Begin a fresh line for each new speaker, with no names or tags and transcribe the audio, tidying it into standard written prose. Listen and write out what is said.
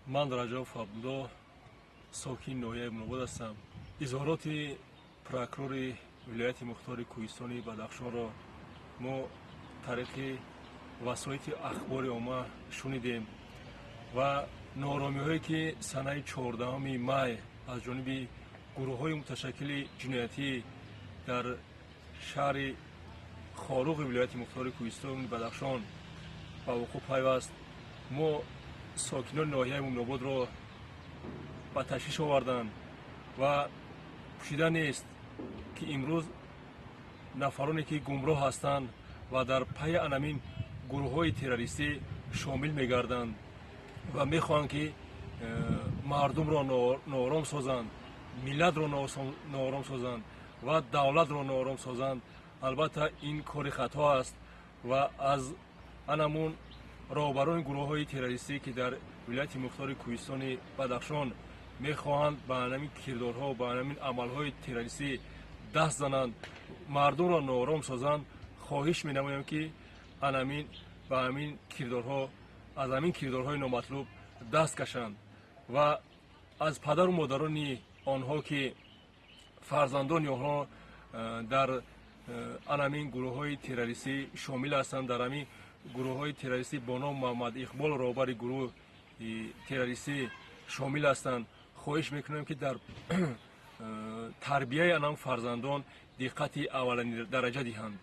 من رجب عبدالله ساکن ناحیه منوباد هستم. اظهارات پروکرور ولایت مختار کوهستان بدخشان را ما طریق وسایل اخبار عامه شنیدیم و نارامی‌هایی که سنه 14 می از جانب گروه‌های متشکل جنایتی در شهر خاروق ولایت مختار کوهستان بدخشان به وقوع پیوست، ما ساکنان ناحیه منوباد را به تشویش آوردند و پوشیده نیست که امروز نفرانی که گمراه هستند و در پی انمین گروه‌های تروریستی شامل می‌گردند و می‌خواهند که مردم را ناآرام سازند، ملت را ناآرام سازند و دولت را ناآرام سازند. البته این کار خطا است و از انمون راهبران گروه‌های تروریستی که در ولایت مختار کوهستان بدخشان می‌خواهند به انمین کردارها و به انمین عمل‌های تروریستی دست زنند، مردم را ناآرام سازند، خواهش می‌نمایم که انمین به همین کردارها از همین کردارهای نامطلوب دست کشند و از پدر و مادران آنها که فرزندان آنها در انمین گروه‌های تروریستی شامل هستند، در همین گروه‌های تروریستی با نام محمد اقبال راهبر گروه تروریستی شامل هستند، خواهش میکنیم که در تربیت آن فرزندان دقت اولین درجه دهند.